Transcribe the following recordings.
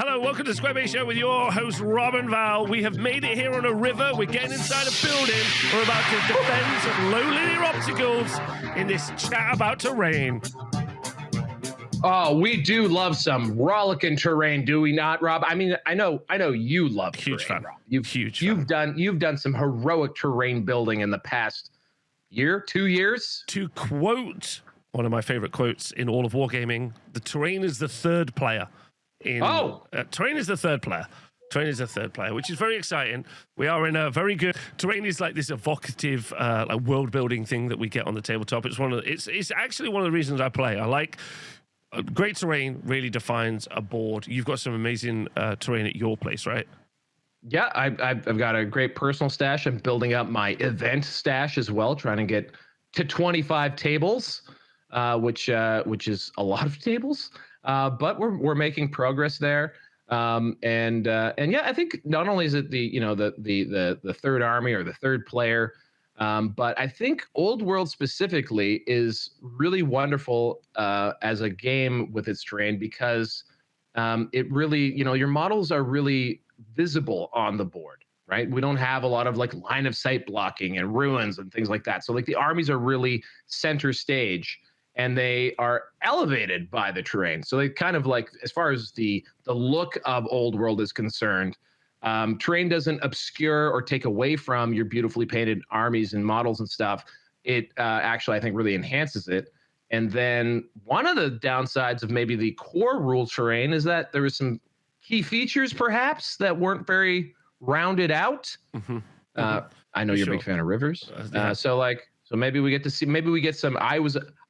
Hello, welcome to the Square Base Show with your host, Rob and Val. We have made it here on a river. We're getting inside a building. We're about to defend some low linear obstacles in this chat about terrain. Oh, we do love some rollicking terrain, do we not, Rob? I mean, I know you love Huge terrain, fan. Rob. You've done some heroic terrain building in the past year, 2 years. To quote one of my favorite quotes in all of wargaming, the terrain is the third player. Terrain is the third player. Terrain is the third player, which is very exciting. We are in a very good terrain. Is like this evocative, like world building thing that we get on the tabletop. It's actually one of the reasons I play. I like great terrain. Really defines a board. You've got some amazing terrain at your place, right? Yeah, I've got a great personal stash. I'm building up my event stash as well, trying to get to 25 tables, which is a lot of tables. But we're making progress there, and yeah, I think not only is it the third army or the third player, but I think Old World specifically is really wonderful as a game with its terrain because it really, your models are really visible on the board, right? We don't have a lot of like line of sight blocking and ruins and things like that. So like the armies are really center stage. And they are elevated by the terrain. So they kind of like, as far as the look of Old World is concerned, terrain doesn't obscure or take away from your beautifully painted armies and models and stuff. It actually, I think, really enhances it. And then one of the downsides of maybe the core rule terrain is that there was some key features, perhaps, that weren't very rounded out. Mm-hmm. I know you're a big fan of rivers. So maybe we get some.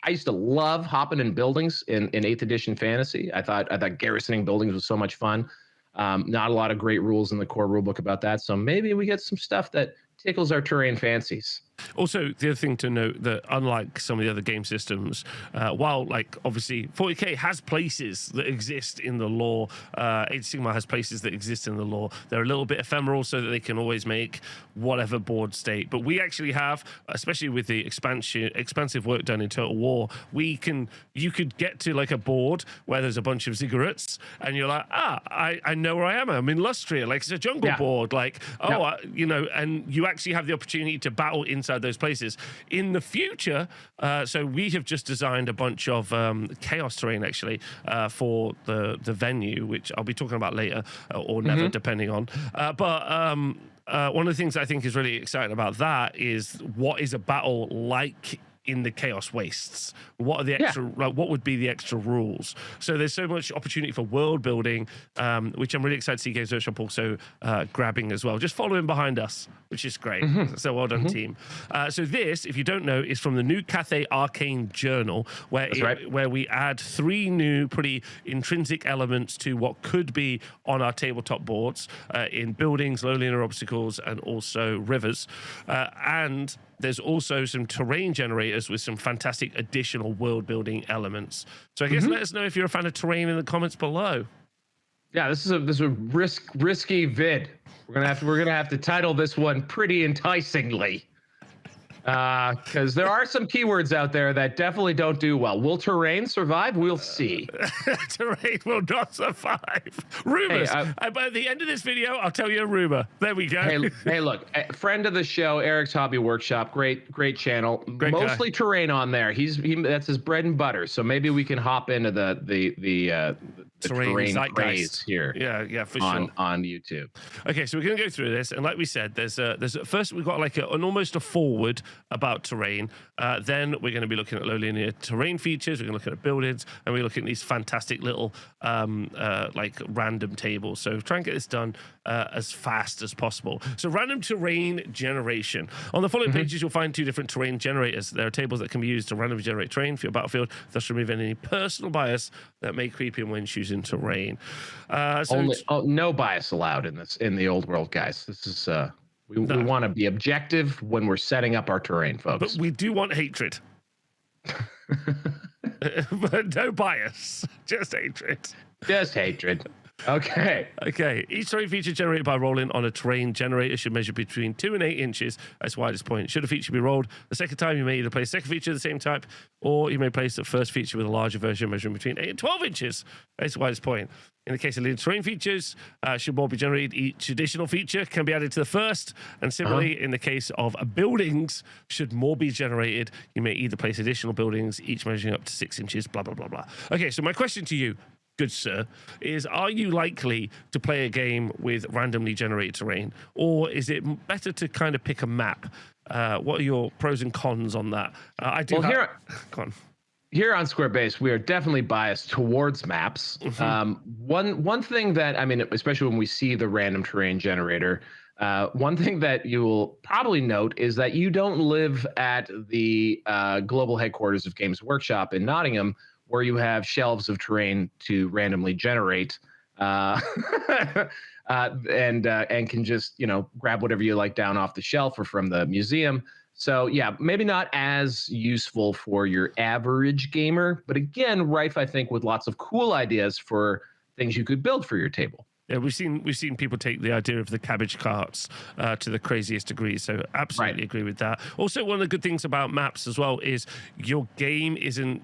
I used to love hopping in buildings in 8th edition fantasy. I thought garrisoning buildings was so much fun. Not a lot of great rules in the core rulebook about that. So maybe we get some stuff that tickles our terrain fancies. Also, the other thing to note that unlike some of the other game systems, while like obviously 40K has places that exist in the lore, Age of Sigmar has places that exist in the lore. They're a little bit ephemeral so that they can always make whatever board state. But we actually have, especially with the expansive work done in Total War, you could get to like a board where there's a bunch of ziggurats and you're like, I know where I am. I'm in Lustria. Like it's a jungle board. Like, and you actually have the opportunity to battle inside those places in the future. So we have just designed a bunch of chaos terrain actually for the venue, which I'll be talking about later or never, depending on. But one of the things I think is really exciting about that is what is a battle like in the Chaos Wastes. What are the extra? What would be the extra rules? So there's so much opportunity for world building, which I'm really excited to see Games Workshop also grabbing as well, just following behind us, which is great. So well done, team. So this, if you don't know, is from the new Cathay Arcane Journal, where we add 3 new pretty intrinsic elements to what could be on our tabletop boards in buildings, low linear obstacles, and also rivers, and there's also some terrain generators with some fantastic additional world building elements. So I guess let us know if you're a fan of terrain in the comments below. Yeah, this is a risky vid. We're gonna have to title this one pretty enticingly, because there are some keywords out there that definitely don't do well. Will terrain survive? We'll see. Terrain will not survive. Rumors. Hey, by the end of this video, I'll tell you a rumor. There we go. Hey, look, friend of the show, Eric's Hobby Workshop, great channel. Mostly guy. Terrain on there. That's his bread and butter. So maybe we can hop into the terrain craze here. Yeah, for sure. On YouTube. Okay, so we're gonna go through this, and like we said, there's first we've got like an almost a forward about terrain. Then we're going to be looking at low linear terrain features. We're going to look at buildings, and we're looking at these fantastic little like random tables. So try and get this done as fast as possible. So random terrain generation. On the following pages, you'll find 2 different terrain generators. There are tables that can be used to randomly generate terrain for your battlefield, thus removing any personal bias that may creep in when choosing terrain. No bias allowed in the Old World, guys. This is we want to be objective when we're setting up our terrain, folks. But we do want hatred. But no bias, just hatred. Just hatred. Okay. Okay. Each terrain feature generated by rolling on a terrain generator should measure between 2 and 8 inches at its widest point. Should a feature be rolled the second time, you may either place a second feature of the same type, or you may place the first feature with a larger version measuring between 8 and 12 inches at its widest point. In the case of leading terrain features, should more be generated, each additional feature can be added to the first. And similarly, in the case of buildings, should more be generated, you may either place additional buildings, each measuring up to 6 inches, blah, blah, blah, blah. Okay, so my question to you, good sir, is are you likely to play a game with randomly generated terrain, or is it better to kind of pick a map? What are your pros and cons on that? I do. Well, go on. Here on Square Base, we are definitely biased towards maps. One thing that, I mean, especially when we see the random terrain generator, one thing that you will probably note is that you don't live at the global headquarters of Games Workshop in Nottingham, where you have shelves of terrain to randomly generate, and can just grab whatever you like down off the shelf or from the museum. So yeah, maybe not as useful for your average gamer, but again, rife, I think, with lots of cool ideas for things you could build for your table. Yeah, we've seen people take the idea of the cabbage carts to the craziest degree. So absolutely agree with that. Also, one of the good things about maps as well is your game isn't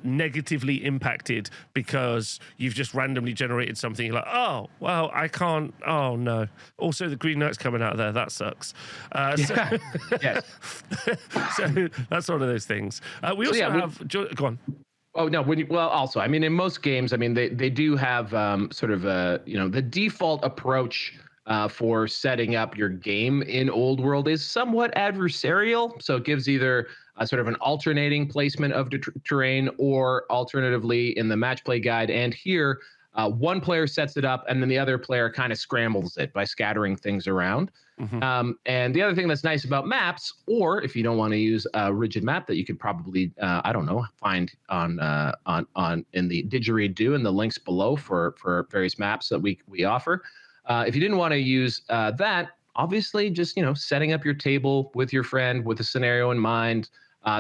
negatively impacted because you've just randomly generated something. You're like, oh, well, I can't. Oh no. Also, the Green Knight's coming out of there. That sucks. Yes. So that's one of those things. We also have. Go on. Oh no! Also, I mean, in most games, I mean, they do have sort of the default approach for setting up your game in Old World is somewhat adversarial. So it gives either a sort of an alternating placement of the terrain, or alternatively in the match play guide and here, one player sets it up and then the other player kind of scrambles it by scattering things around. And the other thing that's nice about maps, or if you don't want to use a rigid map that you could probably, find on in the didgeridoo and the links below for various maps that we offer. If you didn't want to use that, obviously just setting up your table with your friend with a scenario in mind,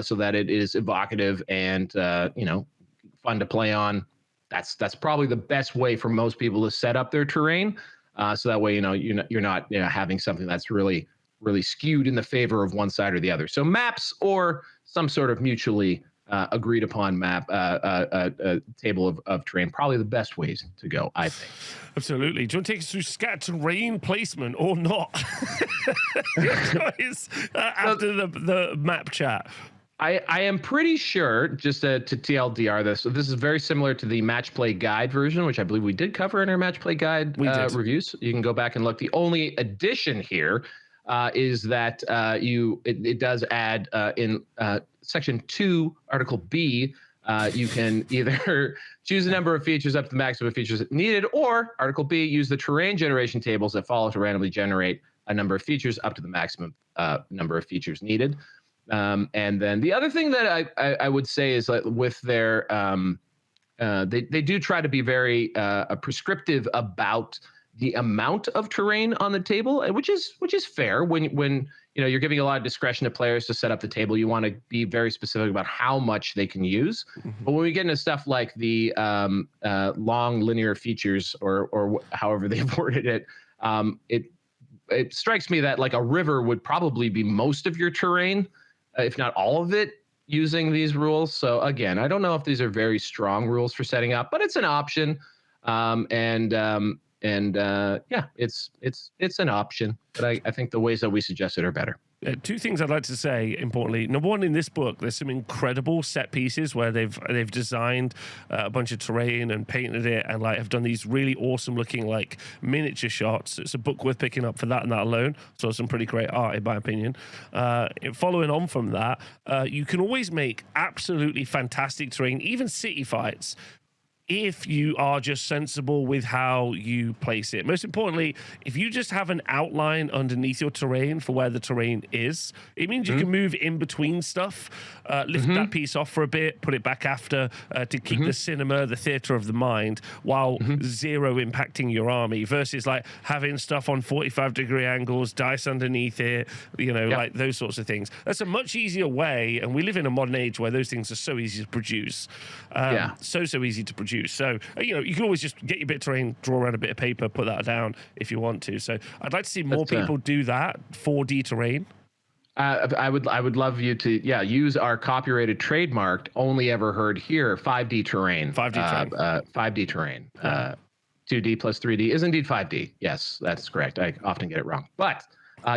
so that it is evocative and fun to play on. That's probably the best way for most people to set up their terrain. So that way, you're not having something that's really, really skewed in the favor of one side or the other. So maps or some sort of mutually agreed upon map, table of terrain, probably the best ways to go, I think. Absolutely. Do you want to take us through scat terrain placement or not? Your choice after the map chat. I am pretty sure, just to TLDR this, so this is very similar to the match play guide version, which I believe we did cover in our match play guide reviews. You can go back and look. The only addition here is that it does add in section 2, article B, you can either choose a number of features up to the maximum of features needed, or article B, use the terrain generation tables that follow to randomly generate a number of features up to the maximum number of features needed. And then the other thing that I would say is that with their they do try to be very prescriptive about the amount of terrain on the table, which is fair. When you're giving a lot of discretion to players to set up the table, you want to be very specific about how much they can use. But when we get into stuff like the long linear features or however they've worded it, it strikes me that like a river would probably be most of your terrain, if not all of it, using these rules. So again, I don't know if these are very strong rules for setting up, but it's an option. It's an option. But I think the ways that we suggested are better. Two things I'd like to say, importantly. Number one, in this book, there's some incredible set pieces where they've designed a bunch of terrain and painted it and like have done these really awesome looking like miniature shots. It's a book worth picking up for that and that alone. So some pretty great art, in my opinion. Following on from that, you can always make absolutely fantastic terrain, even city fights, if you are just sensible with how you place it. Most importantly, if you just have an outline underneath your terrain for where the terrain is, it means you can move in between stuff, lift that piece off for a bit, put it back after to keep the cinema, the theater of the mind, while zero impacting your army, versus like having stuff on 45-degree angles, dice underneath it, like those sorts of things. That's a much easier way, and we live in a modern age where those things are so easy to produce. So easy to produce. choose. So, you can always just get your bit of terrain, draw around a bit of paper, put that down if you want to. So I'd like to see more people do that, 4D terrain. I would love you to use our copyrighted trademarked only ever heard here 5D terrain. 5D terrain. 2D plus 3D is indeed 5D. Yes, that's correct. I often get it wrong. But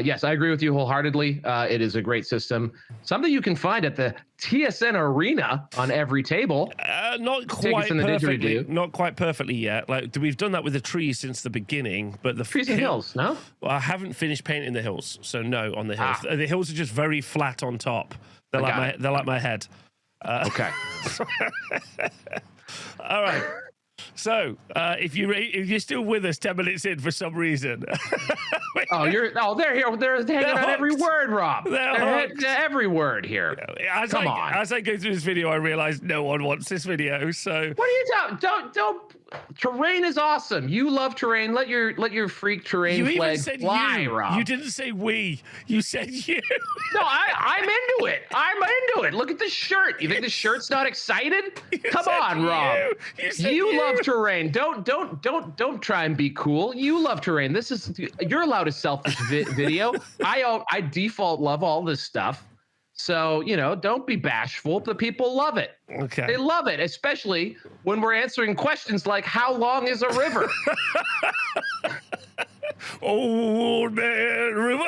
yes, I agree with you wholeheartedly. It is a great system. Something you can find at the TSN Arena on every table. Not quite perfectly. Not quite perfectly yet. Like we've done that with the trees since the beginning, but the trees and hills. No, well, I haven't finished painting the hills, so no on the hills. The hills are just very flat on top. They're like my head. Okay. All right. So, if you're still with us 10 minutes in for some reason, they're here. They're hanging on every word, Rob. They're every word here. Come on. As I go through this video, I realize no one wants this video. So what are you talking? Don't. Terrain is awesome. You love terrain. Let your freak terrain flag fly, Rob. You didn't say we. You said you. No, I'm into it. I'm into it. Look at the shirt. You think the shirt's not excited? Come on, Rob. You love terrain. Don't try and be cool. You love terrain. You're allowed a selfish video. I default love all this stuff. So, don't be bashful. The people love it. Okay. They love it, especially when we're answering questions like, how long is a river? Old Man River.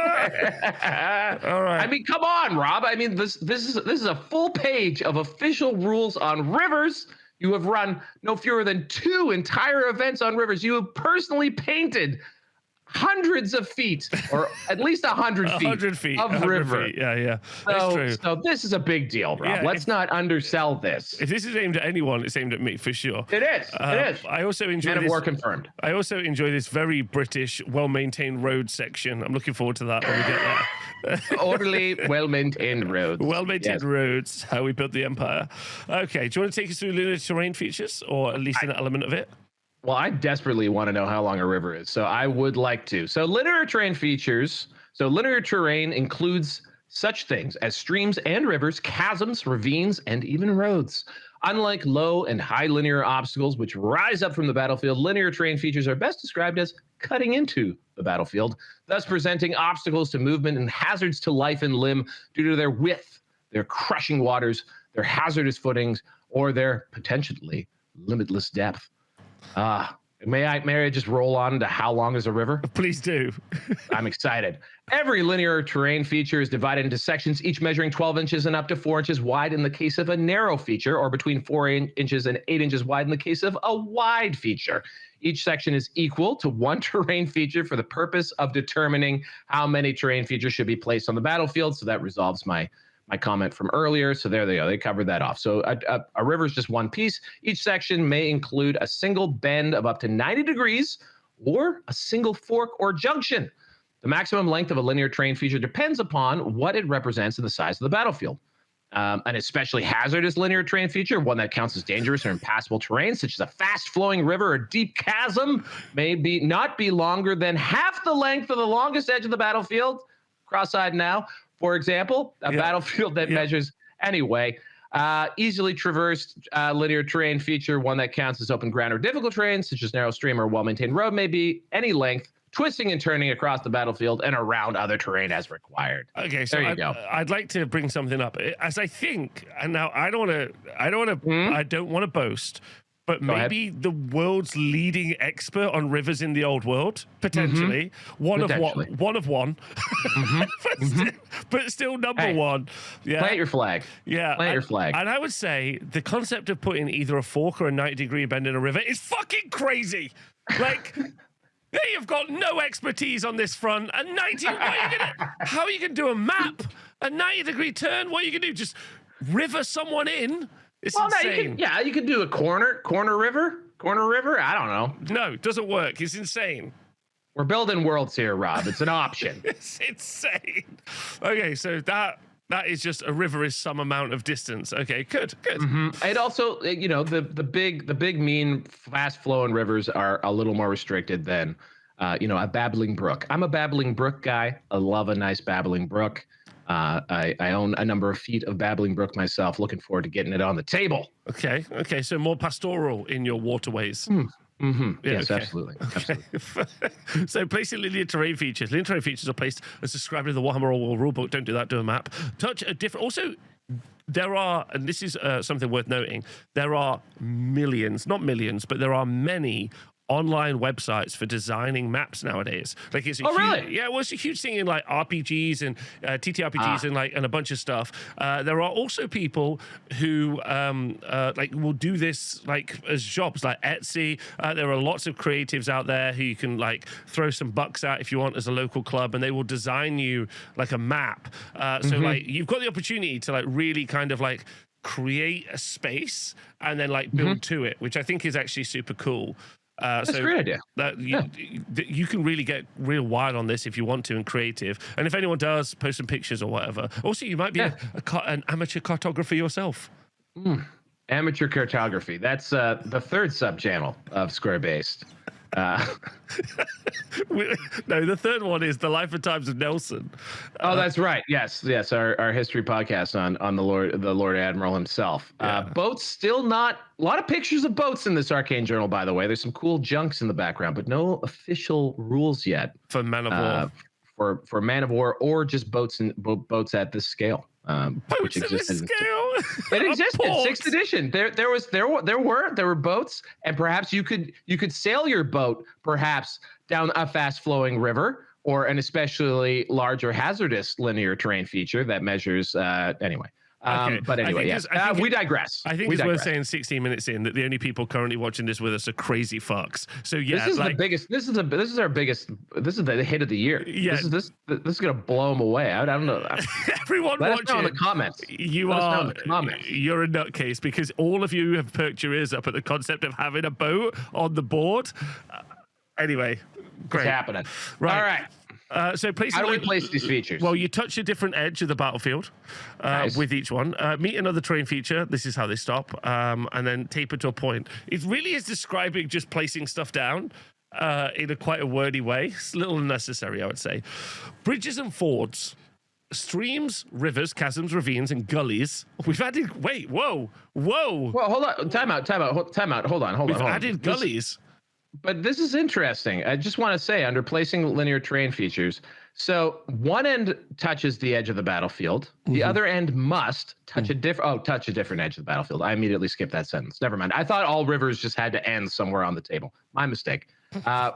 All right. I mean, come on, Rob. I mean, this is a full page of official rules on rivers. You have run no fewer than 2 entire events on rivers. You have personally painted hundreds of feet, or at least 100 feet, 100 feet of river. Feet. Yeah. That's true. So this is a big deal, Rob. Let's not undersell this. If this is aimed at anyone, it's aimed at me for sure. It is. It is. I also enjoy this. War confirmed. I also enjoy this very British, well-maintained road section. I'm looking forward to that when we get there. Orderly, well-maintained roads. Well-maintained roads. How we built the empire. Okay. Do you want to take us through linear terrain features, or at least an element of it? Well, I desperately want to know how long a river is, so I would like to. So linear terrain features. So linear terrain includes such things as streams and rivers, chasms, ravines, and even roads. Unlike low and high linear obstacles, which rise up from the battlefield, linear terrain features are best described as cutting into the battlefield, thus presenting obstacles to movement and hazards to life and limb due to their width, their crushing waters, their hazardous footings, or their potentially limitless depth. May I just roll on to how long is a river? Please do. I'm excited. Every linear terrain feature is divided into sections, each measuring 12 inches and up to 4 inches wide in the case of a narrow feature, or between 4 inches and 8 inches wide in the case of a wide feature. Each section is equal to 1 terrain feature for the purpose of determining how many terrain features should be placed on the battlefield. So that resolves my comment from earlier. So there they go. They covered that off. So a river is just one piece. Each section may include a single bend of up to 90 degrees or a single fork or junction. The maximum length of a linear terrain feature depends upon what it represents in the size of the battlefield. An especially hazardous linear terrain feature, one that counts as dangerous or impassable terrain, such as a fast-flowing river or deep chasm, may not be longer than half the length of the longest edge of the battlefield. Cross-eyed now. For example, a battlefield that measures easily traversed linear terrain feature, one that counts as open ground or difficult terrain, such as narrow stream or well-maintained road, may be any length, twisting and turning across the battlefield and around other terrain as required. Okay, so there you go. I'd like to bring something up, as I think, and now I don't want to boast, but maybe the world's leading expert on rivers in the old world, potentially. One of one. But still number one. Yeah. Plant your flag. Yeah. Plant your flag. And I would say the concept of putting either a fork or a 90-degree bend in a river is fucking crazy. Like, they have got no expertise on this front. A 90, how are you going to do a map? A 90-degree turn? What are you going to do? Just river someone in? It's insane. You could do a corner river. I don't know. No, it doesn't work. It's insane. We're building worlds here, Rob. It's an option. It's insane. Okay, so that is just a river is some amount of distance. Okay, good. Mm-hmm. It also, the big mean fast flowing rivers are a little more restricted than, a babbling brook. I'm a babbling brook guy. I love a nice babbling brook. I own a number of feet of babbling brook myself. Looking forward to getting it on the table. Okay. So more pastoral in your waterways. Mm-hmm. Yeah, Yes, okay. absolutely. So placing linear terrain features. Linear terrain features are placed as described in the Warhammer Old World rulebook. Don't do that. Do a map. Touch a different. Also, there are, and this is something worth noting. There are millions, not millions, but there are many online websites for designing maps nowadays. Like it's a huge, really? Yeah, well, it's a huge thing in like RPGs and TTRPGs and a bunch of stuff. There are also people who like will do this like as jobs, like Etsy. There are lots of creatives out there who you can like throw some bucks at if you want as a local club, and they will design you like a map. So like you've got the opportunity to like really kind of like create a space and then like build to it, which I think is actually super cool. That's a great idea. That you can really get real wild on this if you want to and creative. And if anyone does, post some pictures or whatever. Also, you might be an amateur cartographer yourself. Amateur cartography. That's the third sub-channel of Square-Based. No, the third one is The Life and Times of Nelson. Oh, that's right. Yes. Our history podcast on the Lord Admiral himself. Boats still not a lot of pictures of boats in this Arcane Journal, by the way. There's some cool junks in the background, but no official rules yet For Man of War. For Man of War or just boats boats at this scale. Which exists scale. It existed. 6th edition. There were boats, and perhaps you could sail your boat perhaps down a fast flowing river or an especially large or hazardous linear terrain feature that measures anyway. But anyway, yes. We digress. I think it's worth saying 16 minutes in that the only people currently watching this with us are crazy fucks. So yeah, this is the biggest. This is our biggest. This is the hit of the year. Yeah, this is gonna blow them away. I don't know. Everyone Let watching us know in the comments. You're a nutcase because all of you have perked your ears up at the concept of having a boat on the board. Anyway, great. It's happening. Right. All right. So how do we place these features? Well, you touch a different edge of the battlefield with each one. Meet another terrain feature. This is how they stop. And then taper to a point. It really is describing just placing stuff down in a quite a wordy way. It's a little unnecessary, I would say. Bridges and fords. Streams, rivers, chasms, ravines, and gullies. We've added... Wait, whoa. Well, hold on. Time out. Hold on. We've added gullies. But this is interesting. I just want to say, under placing linear terrain features, so one end touches the edge of the battlefield. The other end must touch a different edge of the battlefield. I immediately skipped that sentence. Never mind. I thought all rivers just had to end somewhere on the table. My mistake.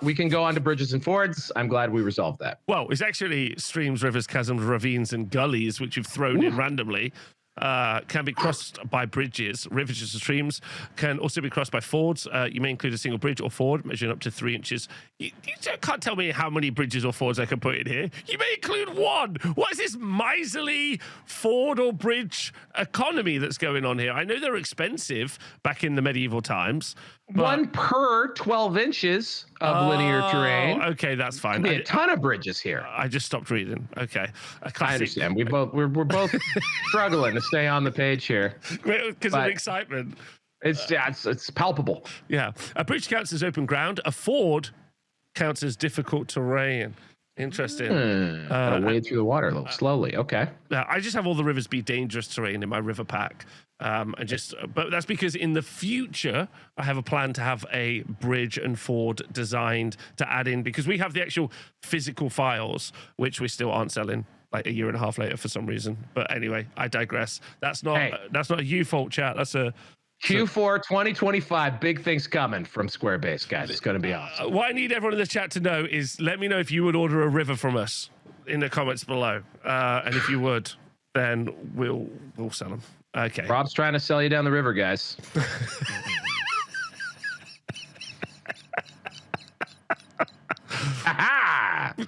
We can go on to bridges and fords. I'm glad we resolved that. Well, it's actually streams, rivers, chasms, ravines, and gullies, which you've thrown in randomly. Can be crossed by bridges. Rivers and streams can also be crossed by fords. You may include a single bridge or ford measuring up to 3 inches. You can't tell me how many bridges or fords I can put in here. You may include one. What is this miserly ford or bridge economy that's going on here? I know they're expensive back in the medieval times. One per 12 inches of linear terrain. Okay, that's fine. There'll be a ton of bridges here. I just stopped reading. Okay, I understand. We're both struggling to stay on the page here because of excitement. It's palpable. Yeah, a bridge counts as open ground. A ford counts as difficult terrain. Interesting. Gotta wade through the water a little slowly. Okay. I just have all the rivers be dangerous terrain in my river pack. But that's because in the future, I have a plan to have a bridge and ford designed to add in because we have the actual physical files, which we still aren't selling like a year and a half later for some reason. But anyway, I digress. That's not a you fault, chat. That's a Q4 2025, big things coming from Squarebase, guys. It's going to be awesome. What I need everyone in the chat to know is let me know if you would order a river from us in the comments below. And if you would, then we'll sell them. Okay. Rob's trying to sell you down the river, guys.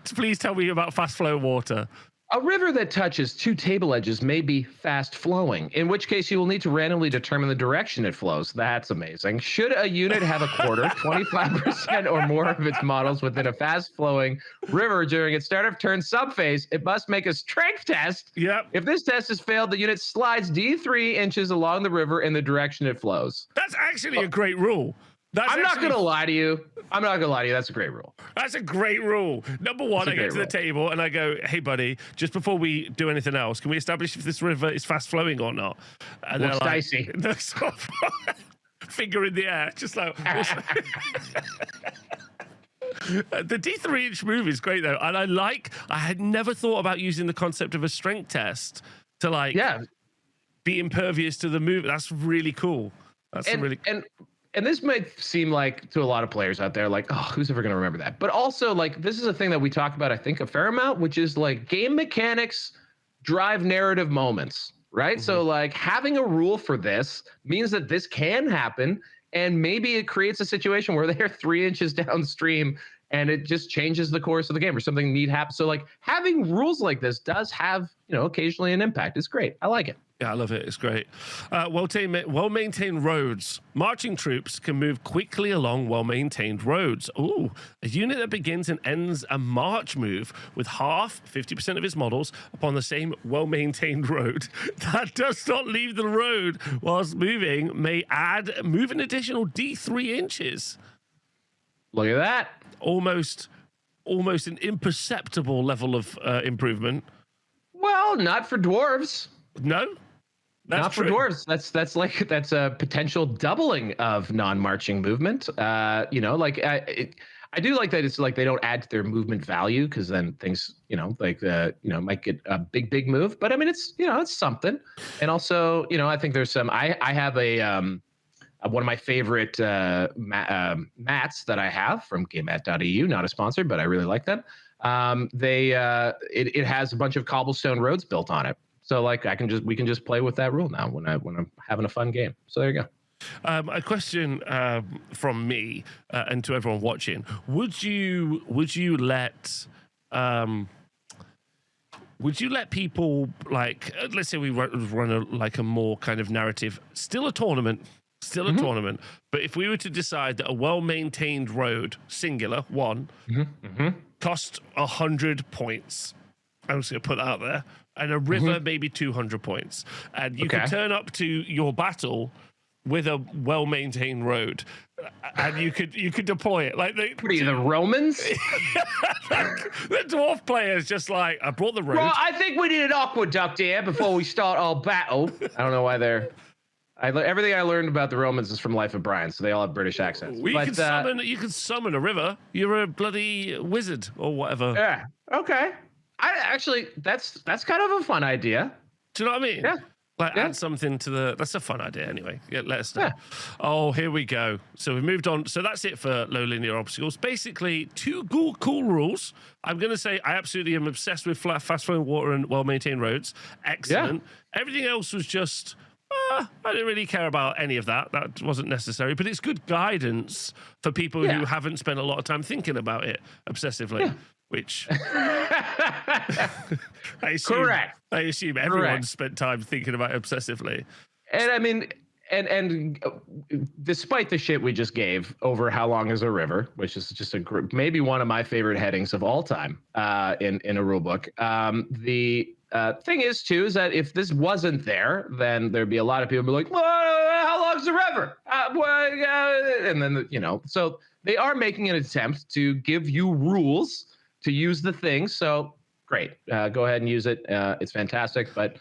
Please tell me about fast flow water. A river that touches 2 table edges may be fast flowing, in which case you will need to randomly determine the direction it flows. That's amazing. Should a unit have a quarter, 25% or more of its models within a fast flowing river during its start of turn subphase, it must make a strength test. Yep. If this test has failed, the unit slides D3 inches along the river in the direction it flows. That's actually a great rule. That's I'm not actually- gonna lie to you. That's a great rule. That's a great rule. Number one, I get to the table and I go, hey, buddy, just before we do anything else, can we establish if this river is fast flowing or not? And Looks they're like, dicey. they're sort of finger in the air, just like. The D3-inch move is great, though. And I had never thought about using the concept of a strength test to, like, be impervious to the move. That's really cool. And this might seem like to a lot of players out there, like, oh, who's ever going to remember that? But also, like, this is a thing that we talk about, I think, a fair amount, which is like game mechanics drive narrative moments, right? Mm-hmm. So, like, having a rule for this means that this can happen, and maybe it creates a situation where they're 3 inches downstream and it just changes the course of the game or something neat happens. So, like, having rules like this does have, occasionally an impact. It's great. I like it. Yeah, I love it. It's great. Well-maintained roads. Marching troops can move quickly along well-maintained roads. Ooh, a unit that begins and ends a march move with 50% of its models upon the same well-maintained road that does not leave the road whilst moving may move an additional D3 inches. Look at that. Almost an imperceptible level of improvement. Well, not for dwarves. No. Not for dwarves. That's a potential doubling of non-marching movement. I do like that. It's like they don't add to their movement value because then things, might get a big move. But I mean, it's something. And also, I think there's some. I have one of my favorite mats that I have from GameMat.eu. Not a sponsor, but I really like them. It has a bunch of cobblestone roads built on it. So like we can just play with that rule now when I'm having a fun game. So there you go. A question from me and to everyone watching: Would you let people, like, let's say we run a more kind of narrative, still a tournament, but if we were to decide that a well-maintained road, singular one, cost 100 points, I'm just gonna put that out there. And a river, maybe 200 points. And you could turn up to your battle with a well-maintained road, and you could deploy it. Like the Romans? The dwarf players just like, I brought the road. Well, I think we need an aqueduct here before we start our battle. I don't know why everything I learned about the Romans is from Life of Brian, so they all have British accents. You can summon a river. You're a bloody wizard or whatever. Yeah. Okay. That's kind of a fun idea. Do you know what I mean? Yeah. Add something to that's a fun idea anyway. Yeah, let us know. Yeah. Oh, here we go. So we've moved on. So that's it for low linear obstacles. Basically, 2 cool rules. I'm going to say I absolutely am obsessed with fast flowing water and well-maintained roads. Excellent. Yeah. Everything else was just, I didn't really care about any of that. That wasn't necessary. But it's good guidance for people who haven't spent a lot of time thinking about it obsessively. Yeah. Which I assume everyone spent time thinking about obsessively. And I mean, and despite the shit we just gave over how long is a river, which is just maybe one of my favorite headings of all time in a rule book. The thing is too is that if this wasn't there, then there'd be a lot of people be like, well, how long's the river? And then so they are making an attempt to give you rules to use the thing. So great. Go ahead and use it. It's fantastic. But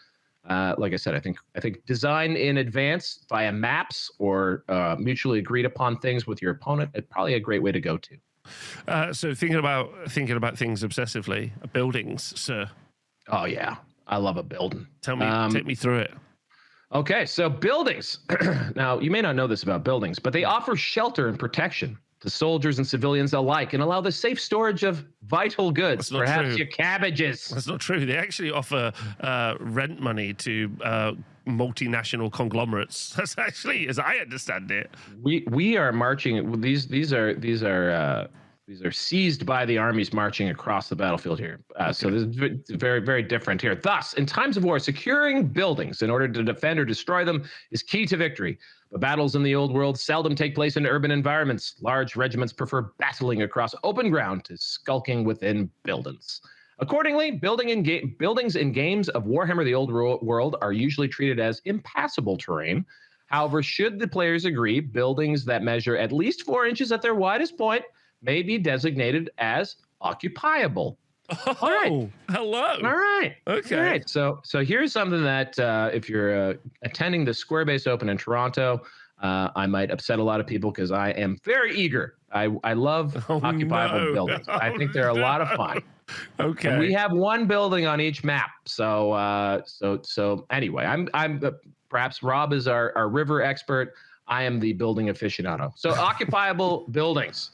like I said, I think design in advance via maps or mutually agreed upon things with your opponent is probably a great way to go to. So thinking about things obsessively, buildings, sir. Oh yeah. I love a building. Take me through it. Okay. So buildings. Now you may not know this about buildings, but they offer shelter and protection to soldiers and civilians alike and allow the safe storage of vital goods, perhaps your cabbages. That's not true. They actually offer rent money to multinational conglomerates. That's actually, as I understand it. We are marching. These are seized by the armies marching across the battlefield here. So this is very, very different here. Thus, in times of war, securing buildings in order to defend or destroy them is key to victory. But battles in the old world seldom take place in urban environments. Large regiments prefer battling across open ground to skulking within buildings. Accordingly, buildings in games of Warhammer the Old World are usually treated as impassable terrain, However, should the players agree, buildings that measure at least 4 inches at their widest point may be designated as occupiable. All right. Oh, hello. All right. Okay. All right. So here's something that if you're attending the Squarebase Open in Toronto, I might upset a lot of people because I am very eager. I love occupiable buildings. I think they're a lot of fun. Okay. And we have one building on each map. So anyway, I'm perhaps Rob is our river expert. I am the building aficionado. So occupiable buildings.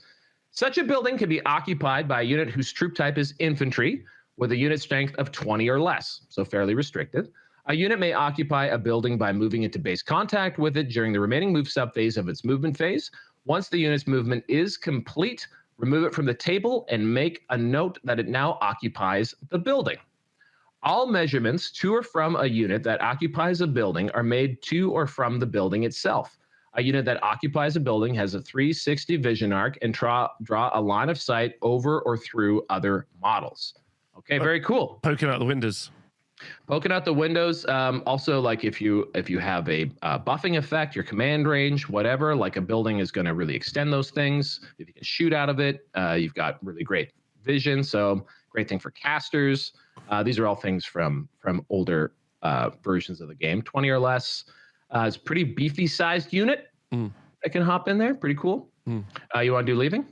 Such a building can be occupied by a unit whose troop type is infantry with a unit strength of 20 or less, so fairly restricted. A unit may occupy a building by moving into base contact with it during the remaining move subphase of its movement phase. Once the unit's movement is complete, remove it from the table and make a note that it now occupies the building. All measurements to or from a unit that occupies a building are made to or from the building itself. A unit that occupies a building has a 360 vision arc and draw a line of sight over or through other models. Okay, very cool. Poking out the windows. Poking out the windows. Also, like if you have a buffing effect, your command range, whatever, like a building is going to really extend those things. If you can shoot out of it, you've got really great vision. So great thing for casters. These are all things from older versions of the game. 20 or less. It's a pretty beefy sized unit that can hop in there. Pretty cool. You want to do leaving?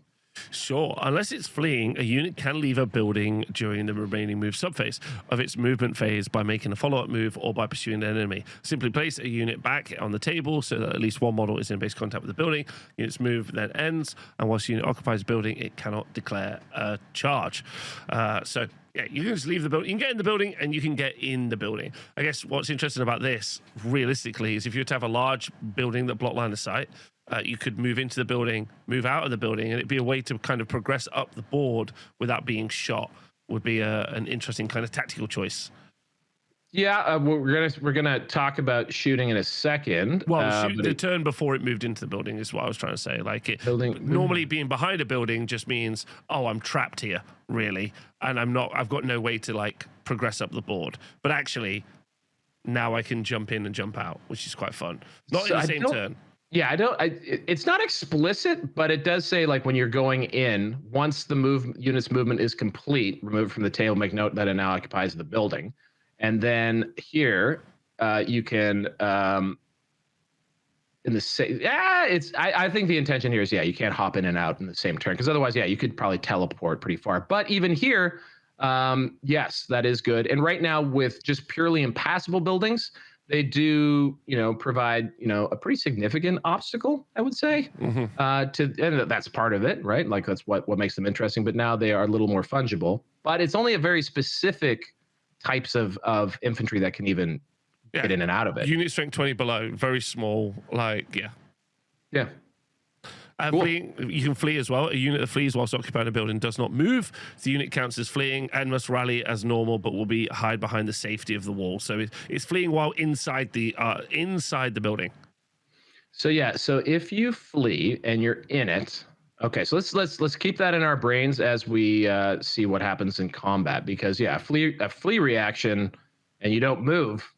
Sure. Unless it's fleeing, a unit can leave a building during the remaining move subphase of its movement phase by making a follow-up move or by pursuing an enemy. Simply place a unit back on the table so that at least one model is in base contact with the building. Unit's move then ends, and whilst the unit occupies the building, it cannot declare a charge. So yeah, you can just leave the building. You can get in the building and you can get in the building. I guess what's interesting about this, realistically, is if you were to have a large building that blocked line of sight, you could move into the building, move out of the building, and it'd be a way to kind of progress up the board without being shot. Would be an interesting kind of tactical choice. Yeah, we're gonna talk about shooting in a second. Well, shoot the turn before it moved into the building is what I was trying to say. Like it normally being behind a building just means, oh, I'm trapped here, really, and I've got no way to like progress up the board. But actually, now I can jump in and jump out, which is quite fun. Not in the same turn. Yeah, it's not explicit, but it does say like when you're going in, once the unit's movement is complete, remove it from the table, make note that it now occupies the building. And then here, you can in the same. Yeah, I think the intention here is you can't hop in and out in the same turn because otherwise, you could probably teleport pretty far. But even here, yes, that is good. And right now, with just purely impassable buildings, they do, provide, a pretty significant obstacle, I would say, and that's part of it, right? Like that's what makes them interesting. But now they are a little more fungible. But it's only a very specific types of infantry that can even get in and out of it. Unit strength 20 below, very small. Yeah. Cool. You can flee as well. A unit that flees whilst occupying a building does not move. The unit counts as fleeing and must rally as normal, but will be hide behind the safety of the wall. So it's fleeing while inside the building. So if you flee and you're in it, okay. So let's keep that in our brains as we see what happens in combat. Because a flee reaction, and you don't move,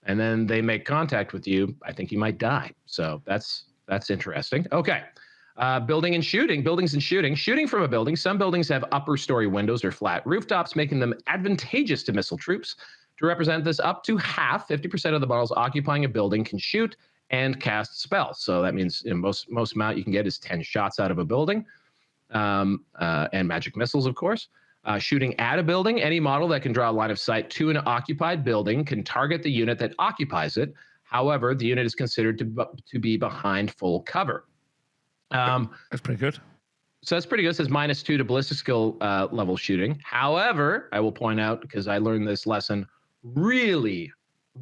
and then they make contact with you. I think you might die. So that's interesting. Okay. Buildings and shooting. Shooting from a building. Some buildings have upper story windows or flat rooftops, making them advantageous to missile troops. To represent this, up to half, 50% of the models occupying a building can shoot and cast spells. So that means most amount you can get is 10 shots out of a building, and magic missiles, of course. Shooting at a building, any model that can draw a line of sight to an occupied building can target the unit that occupies it. However, the unit is considered to be behind full cover. That's pretty good. So that's pretty good. It says -2 to ballistic skill level shooting. However, I will point out, because I learned this lesson really,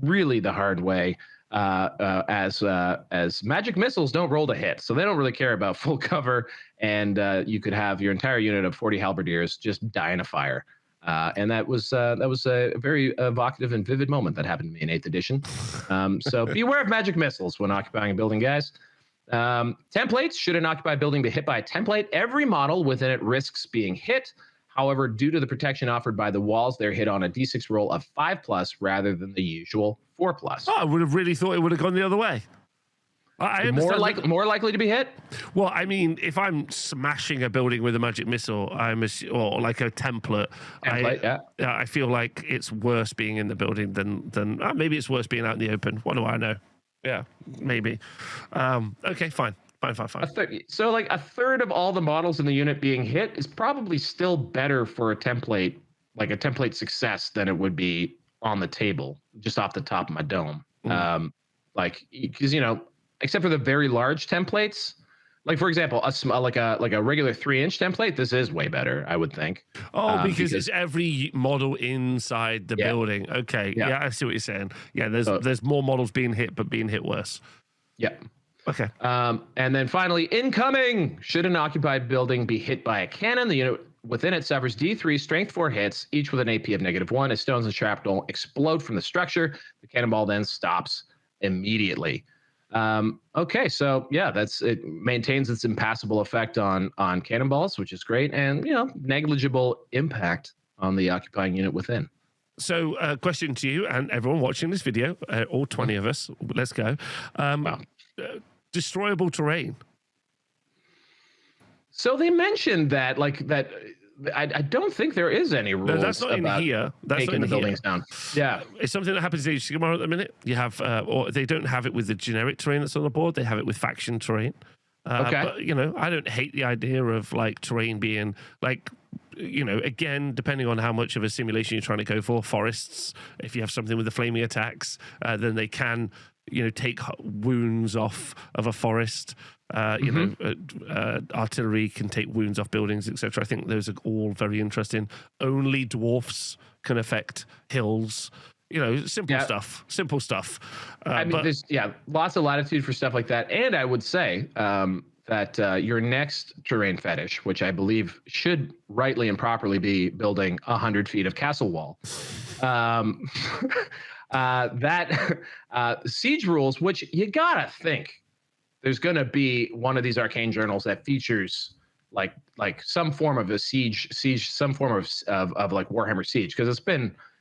really the hard way, as magic missiles don't roll to hit, so they don't really care about full cover, and you could have your entire unit of 40 halberdiers just die in a fire. And that was a very evocative and vivid moment that happened to me in 8th edition. So beware of magic missiles when occupying a building, guys. Templates. Should an occupied building be hit by a template, every model within it risks being hit. However, due to the protection offered by the walls, they're hit on a d6 roll of 5+ rather than the usual 4+. Oh, I would have really thought it would have gone the other way. I You're understand that. more likely to be hit. Well, I mean, if I'm smashing a building with a magic missile, or like a template, I feel like it's worse being in the building than maybe it's worse being out in the open. What do I know? Yeah, maybe. Okay, fine. So like a third of all the models in the unit being hit is probably still better for a template, like a template success, than it would be on the table, just off the top of my dome. Like, because except for the very large templates, like for example, like a regular 3-inch template, this is way better, I would think. Because it's every model inside the building. Okay, yeah, I see what you're saying. Yeah, there's more models being hit, but being hit worse. Yep. Okay. And then finally, incoming. Should an occupied building be hit by a cannon, the unit within it suffers D3 strength 4 hits, each with an AP of -1. As stones and shrapnel explode from the structure, the cannonball then stops immediately. Okay, so yeah, it maintains its impassable effect on cannonballs, which is great, and negligible impact on the occupying unit within. So, question to you and everyone watching this video, all 20 of us, let's go. Wow. Destroyable terrain. So they mentioned that, I don't think there is any rules. No, that's not in here. That's taking the buildings down. Yeah, it's something that happens in Age of Sigmar at the minute. You have, or they don't have it with the generic terrain that's on the board. They have it with faction terrain. Okay. But I don't hate the idea of like terrain being like, again, depending on how much of a simulation you're trying to go for. Forests, if you have something with the flaming attacks, then they can, take wounds off of a forest. Artillery can take wounds off buildings, etc. I think those are all very interesting. Only dwarfs can affect hills. Simple stuff. I mean, there's lots of latitude for stuff like that. And I would say that your next terrain fetish, which I believe should rightly and properly be building 100 feet of castle wall, that siege rules, which you gotta think there's gonna be one of these arcane journals that features like some form of a siege, some form of like Warhammer Siege, because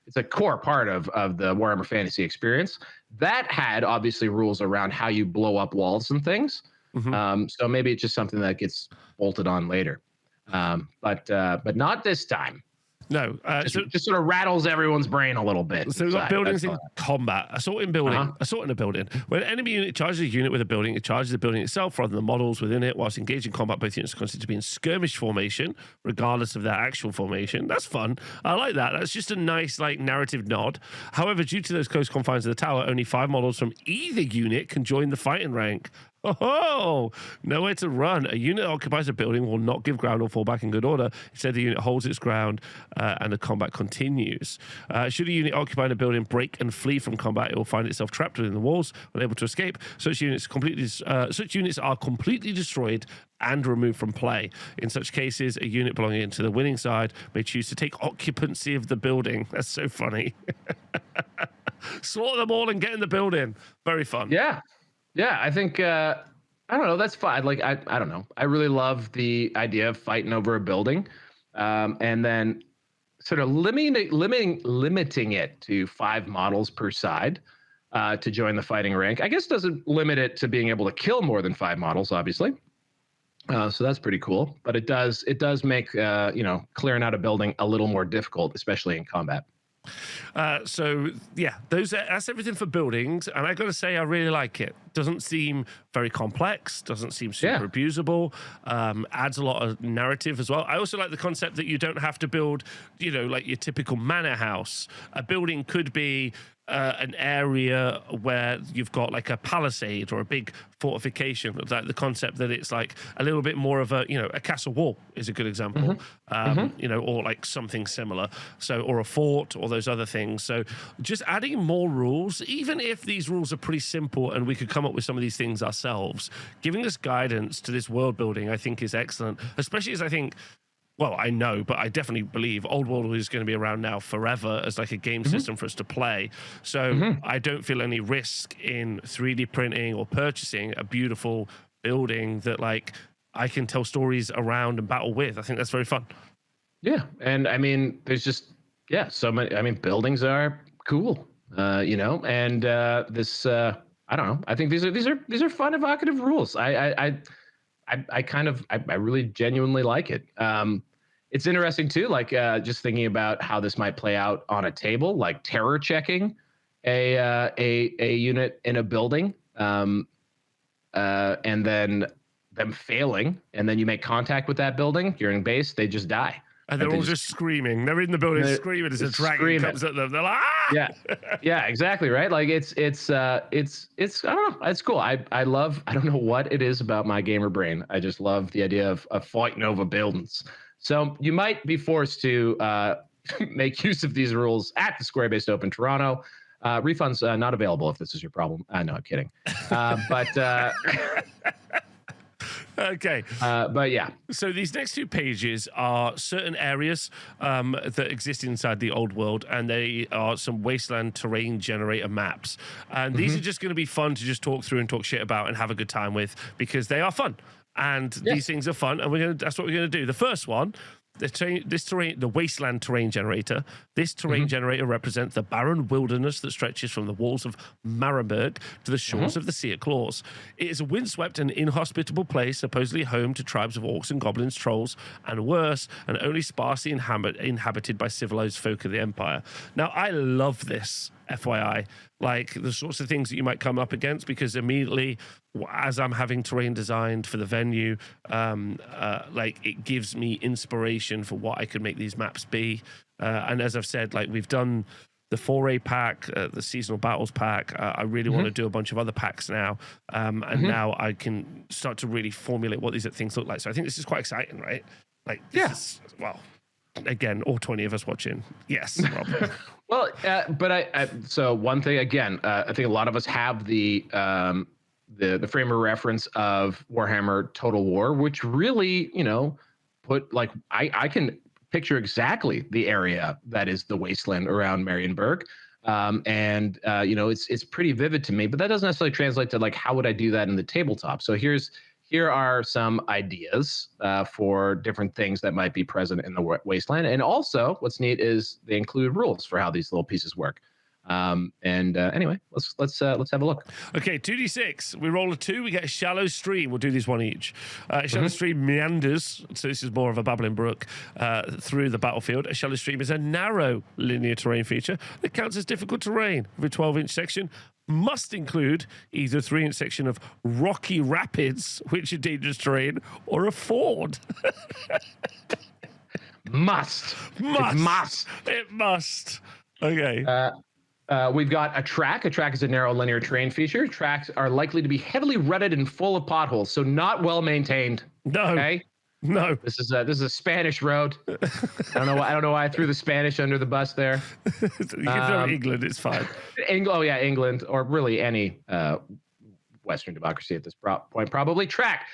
it's a core part of the Warhammer Fantasy experience. That had obviously rules around how you blow up walls and things. So maybe it's just something that gets bolted on later, but not this time. No, just sort of rattles everyone's brain a little bit. So we've got buildings in combat. Assault in building. Assault in a building. When an enemy unit charges a unit with a building, it charges the building itself rather than the models within it. Whilst engaged in combat, both units are considered to be in skirmish formation, regardless of their actual formation. That's fun. I like that. That's just a nice narrative nod. However, due to those close confines of the tower, only 5 models from either unit can join the fighting rank. Oh, nowhere to run. A unit that occupies a building will not give ground or fall back in good order. Instead, the unit holds its ground and the combat continues. Should a unit occupying a building break and flee from combat, it will find itself trapped within the walls, unable to escape. Such units are completely destroyed and removed from play. In such cases, a unit belonging to the winning side may choose to take occupancy of the building. That's so funny. Slaughter them all and get in the building. Very fun. Yeah, I think I don't know. That's fine. I don't know. I really love the idea of fighting over a building, and then sort of limiting it to 5 models per side to join the fighting rank. I guess doesn't limit it to being able to kill more than 5 models, obviously. So that's pretty cool. But it does make clearing out a building a little more difficult, especially in combat. So yeah, that's everything for buildings, and I got to say I really like it. Doesn't seem very complex, doesn't seem super abusable, adds a lot of narrative as well. I also like the concept that you don't have to build like your typical manor house. A building could be an area where you've got like a palisade or a big fortification. Like the concept that it's like a little bit more of a castle wall is a good example. Or like something similar. So, or a fort or those other things. So just adding more rules, even if these rules are pretty simple and we could come up with some of these things ourselves, giving us guidance to this world building, I think is excellent, especially as I think, well, I know, but I definitely believe Old World is going to be around now forever as like a game system for us to play. So I don't feel any risk in 3D printing or purchasing a beautiful building that like I can tell stories around and battle with. I think that's very fun. Yeah, and I mean, there's just so many. I mean, buildings are cool, and this I don't know. I think these are fun, evocative rules. I really genuinely like it. It's interesting too, like just thinking about how this might play out on a table, like terror checking a unit in a building, and then them failing, and then you make contact with that building. You're in base, they just die. And they're all just screaming. They're in the building screaming as a dragon comes at them. They're like, ah! Yeah, exactly, right? Like it's I don't know. It's cool. I don't know what it is about my gamer brain. I just love the idea of fighting over buildings. So you might be forced to make use of these rules at the Square Based Open Toronto. Refunds not available if this is your problem. No, I'm kidding. But okay. But yeah. So these next two pages are certain areas that exist inside the old world, and they are some wasteland terrain generator maps. And these are just going to be fun to just talk through and talk shit about and have a good time with, because they are fun. And these things are fun, and that's what we're going to do. The first one, the wasteland terrain generator. This terrain generator represents the barren wilderness that stretches from the walls of Marienburg to the shores of the Sea of Claws. It is a windswept and inhospitable place, supposedly home to tribes of orcs and goblins, trolls, and worse, and only sparsely inhabited by civilized folk of the Empire. Now, I love this, FYI, like the sorts of things that you might come up against, because immediately as I'm having terrain designed for the venue, like it gives me inspiration for what I could make these maps be. And as I've said, like we've done the foray pack, the seasonal battles pack. I really want to do a bunch of other packs now. And now I can start to really formulate what these things look like. So I think this is quite exciting, right? Like, this is, well, again, all 20 of us watching. Yes, Rob. Well, but so one thing, again, I think a lot of us have the frame of reference of Warhammer Total War, which really, put like, I can picture exactly the area that is the wasteland around Marienburg. And it's pretty vivid to me, but that doesn't necessarily translate to like, how would I do that in the tabletop? So here are some ideas for different things that might be present in the wasteland. And also what's neat is they include rules for how these little pieces work. Anyway, let's have a look. Okay, 2d6. We roll a 2. We get a shallow stream. We'll do these one each. A shallow stream meanders. So this is more of a babbling brook through the battlefield. A shallow stream is a narrow linear terrain feature that counts as difficult terrain. With a 12-inch section, must include either a 3-inch section of rocky rapids, which are dangerous terrain, or a ford. Must. It must. Okay. We've got a track. A track is a narrow linear terrain feature. Tracks are likely to be heavily rutted and full of potholes, so not well maintained. No. Okay. No. This is a Spanish road. I don't know why I threw the Spanish under the bus there. You can throw England. It's fine. England, or really any Western democracy at this point, probably. Track.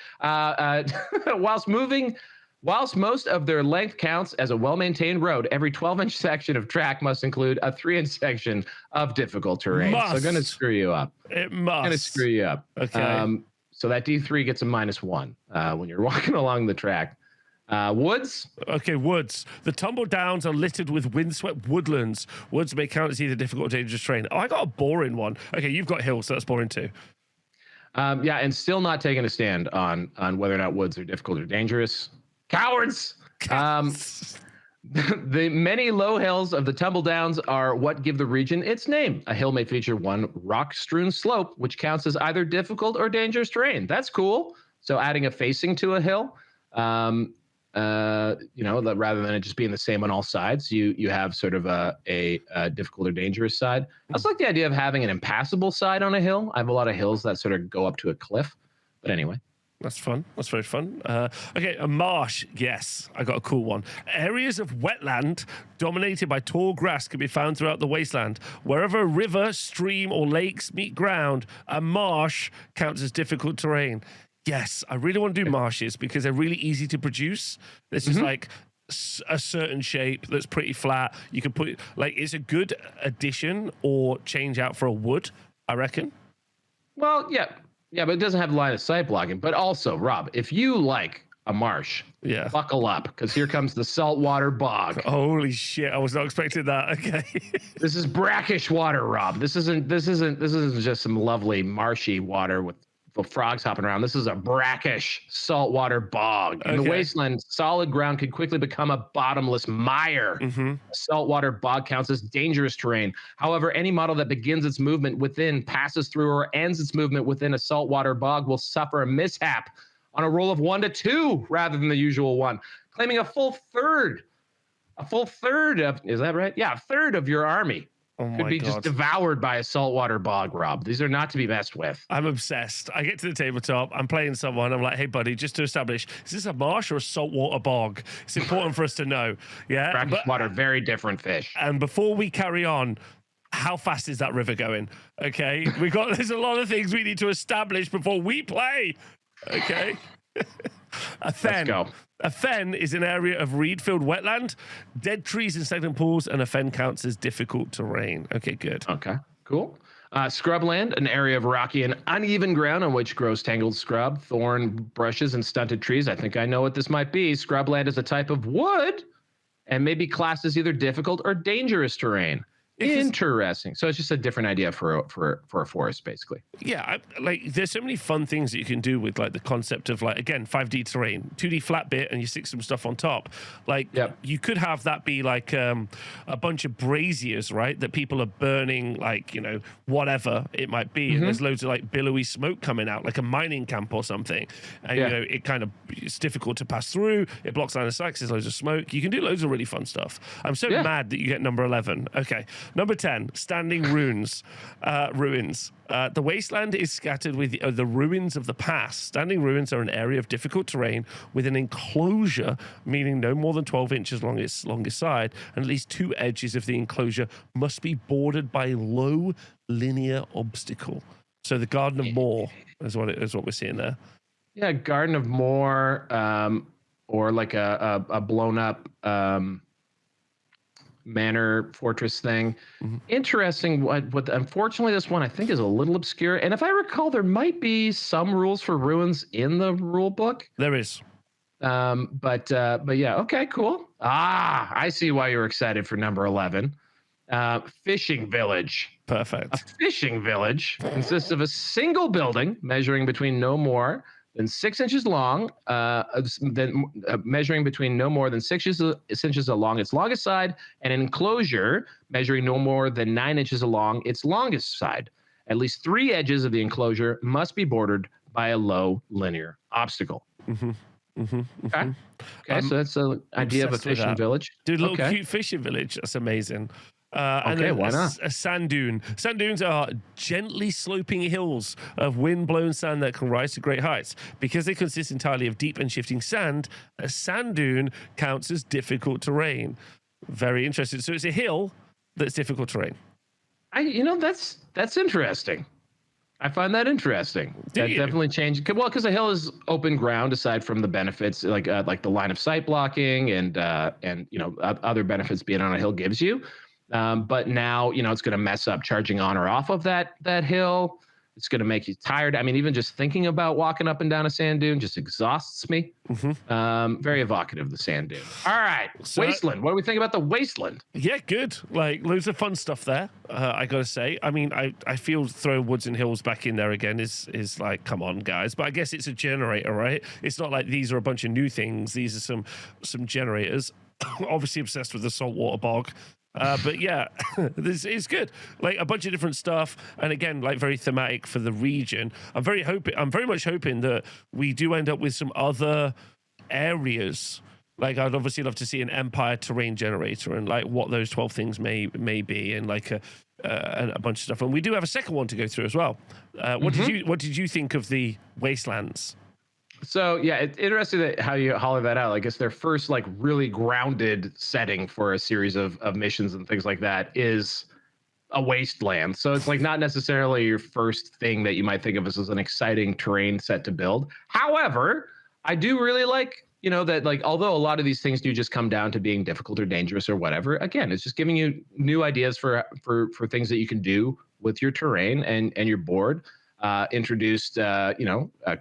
Whilst most of their length counts as a well-maintained road, every 12-inch section of track must include a 3-inch section of difficult terrain. So going to screw you up. It must. Going to screw you up. Okay. So that D3 gets a -1 when you're walking along the track. Woods. Okay, woods. The tumble downs are littered with windswept woodlands. Woods may count as either difficult or dangerous terrain. Oh, I got a boring one. Okay, you've got hills, so that's boring too. And still not taking a stand on whether or not woods are difficult or dangerous. Cowards. The many low hills of the tumble downs are what give the region its name. A hill may feature one rock-strewn slope, which counts as either difficult or dangerous terrain. That's cool. So adding a facing to a hill, rather than it just being the same on all sides, you have sort of a difficult or dangerous side. I also like the idea of having an impassable side on a hill. I have a lot of hills that sort of go up to a cliff, but anyway. That's fun. That's very fun. Okay, a marsh. Yes, I got a cool one. Areas of wetland dominated by tall grass can be found throughout the wasteland. Wherever a river, stream, or lakes meet ground, a marsh counts as difficult terrain. Yes, I really want to do marshes because they're really easy to produce. This is like a certain shape that's pretty flat. You can put, like, it's a good addition or change out for a wood, I reckon. Well, yeah. Yeah, but it doesn't have line of sight blocking. But also, Rob, if you like a marsh. Yeah. Buckle up, because here comes the saltwater bog. Holy shit! I was not expecting that. Okay. This is brackish water, Rob. This isn't just some lovely marshy water with frogs hopping around. This is a brackish saltwater bog. In the wasteland, solid ground could quickly become a bottomless mire. Saltwater bog counts as dangerous terrain. However, any model that begins its movement within, passes through, or ends its movement within a saltwater bog will suffer a mishap on a roll of 1 to 2 rather than the usual 1, claiming a full third of, is that right? Yeah, a third of your army could be just devoured by a saltwater bog, Rob. These are not to be messed with. I'm obsessed. I get to the tabletop, I'm playing someone, I'm like, hey buddy, just to establish, is this a marsh or a saltwater bog? It's important for us to know. Yeah. Brackish water, very different fish. And before we carry on, how fast is that river going? Okay. There's a lot of things we need to establish before we play. Okay. A fen. Let's go. A fen is an area of reed-filled wetland, dead trees and stagnant pools, and a fen counts as difficult terrain. Okay, good. Okay, cool. Scrubland, an area of rocky and uneven ground on which grows tangled scrub, thorn bushes, and stunted trees. I think I know what this might be. Scrubland is a type of wood and may be classed as either difficult or dangerous terrain. Interesting. So it's just a different idea for a forest, basically. Yeah, there's so many fun things that you can do with like the concept of like, again, 5D terrain, 2D flat bit, and you stick some stuff on top. Like you could have that be like a bunch of braziers, right? That people are burning, like, you know, whatever it might be, and there's loads of like billowy smoke coming out, like a mining camp or something. And you know, it's difficult to pass through. It blocks line of sight 'cause there's loads of smoke. You can do loads of really fun stuff. I'm so mad that you get number 11. Okay. Number 10, standing ruins. The wasteland is scattered with the ruins of the past. Standing ruins are an area of difficult terrain with an enclosure, meaning no more than 12 inches along its longest side, and at least 2 edges of the enclosure must be bordered by low linear obstacle. So the Garden of Moor is what we're seeing there. Yeah, Garden of Moor, or like a blown up manor fortress thing. Interesting. What unfortunately this one I think is a little obscure, and if I recall, there might be some rules for ruins in the rule book. There is. But yeah, okay, cool. I see why you're excited for number 11. Fishing village. Perfect. A fishing village consists of a single building measuring between no more than 6 inches long, measuring between no more than 6 inches along its longest side, and an enclosure measuring no more than 9 inches along its longest side. At least 3 edges of the enclosure must be bordered by a low linear obstacle. Okay, so that's an idea of a fishing village. Dude, a little cute fishing village. That's amazing. Okay, why not? A sand dune. Sand dunes are gently sloping hills of wind-blown sand that can rise to great heights. Because they consist entirely of deep and shifting sand, a sand dune counts as difficult terrain. Very interesting. So it's a hill that's difficult terrain. That's interesting. I find that interesting. That definitely changed. Well, because a hill is open ground aside from the benefits, like the line of sight blocking and other benefits being on a hill gives you. But now, it's going to mess up charging on or off of that hill. It's going to make you tired. I mean, even just thinking about walking up and down a sand dune just exhausts me. Very evocative, the sand dune. All right, so, wasteland. What do we think about the wasteland? Yeah, good. Like, loads of fun stuff there, I got to say. I mean, I feel throwing woods and hills back in there again is like, come on, guys. But I guess it's a generator, right? It's not like these are a bunch of new things. These are some generators. Obviously obsessed with the saltwater bog. But yeah, this is good. Like a bunch of different stuff, and again, like very thematic for the region. I'm very much hoping that we do end up with some other areas. Like I'd obviously love to see an empire terrain generator and like what those 12 things may be, and like a bunch of stuff. And we do have a second one to go through as well. What did you think of the wastelands? So yeah, it's interesting that how you holler that out. I guess their first like really grounded setting for a series of missions and things like that is a wasteland. So it's like not necessarily your first thing that you might think of as an exciting terrain set to build. However, I do really like, that like although a lot of these things do just come down to being difficult or dangerous or whatever, again, it's just giving you new ideas for things that you can do with your terrain and your board. Introduced,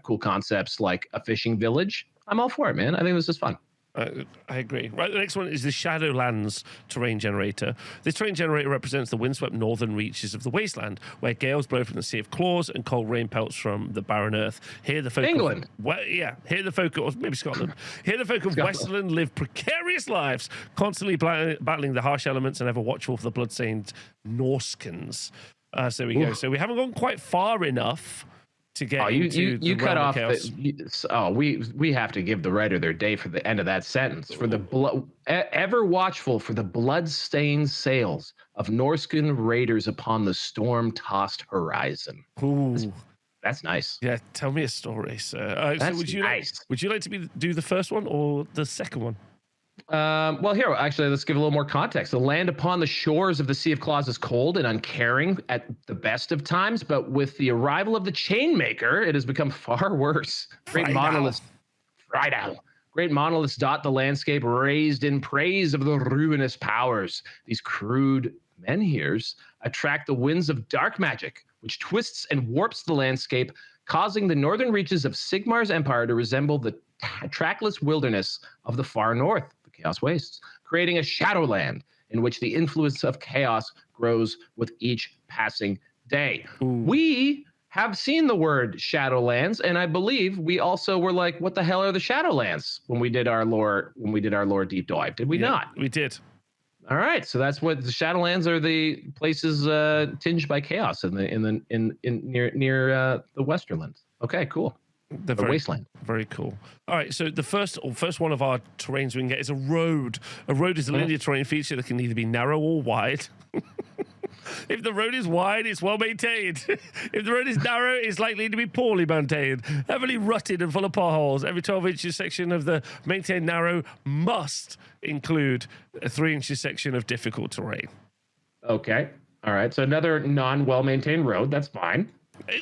cool concepts like a fishing village, I'm all for it, man. I think this is fun. I agree. Right, the next one is the Shadowlands terrain generator. This terrain generator represents the windswept northern reaches of the wasteland, where gales blow from the Sea of Claws and cold rain pelts from the barren earth. Here, the folk England. Here, the folk, or maybe Scotland. Here, the folk of Westland live precarious lives, constantly battling the harsh elements and ever watchful for the bloodstained Norskins. So we go. So we haven't gone quite far enough to get you cut off we have to give the writer their day for the end of that sentence. For the ever watchful for the blood-stained sails of Norskin raiders upon the storm-tossed horizon. Ooh. That's nice. Yeah, tell me a story, sir. That's would you nice. Would you like to do the first one or the second one? Well, here, actually, let's give a little more context. The land upon the shores of the Sea of Claws is cold and uncaring at the best of times, but with the arrival of the Chainmaker, it has become far worse. Great monoliths dot the landscape, raised in praise of the ruinous powers. These crude menhirs attract the winds of dark magic, which twists and warps the landscape, causing the northern reaches of Sigmar's empire to resemble the trackless wilderness of the far north. Chaos Wastes, creating a shadowland in which the influence of chaos grows with each passing day. Ooh. We have seen the word Shadowlands, and I believe we also were like, "What the hell are the Shadowlands?" when we did our lore deep dive. Did we not? We did. All right, so that's what the Shadowlands are: the places tinged by chaos near the Westerland. Okay, cool. The wasteland. Very cool. All right, so the first one of our terrains we can get is a road. A road is a linear terrain feature that can either be narrow or wide. If the road is wide, it's well maintained. If the road is narrow, it's likely to be poorly maintained, heavily rutted and full of potholes. Every 12 inches section of the maintained narrow must include a 3 inches section of difficult terrain. Okay. All right. So another non-well-maintained road. That's fine.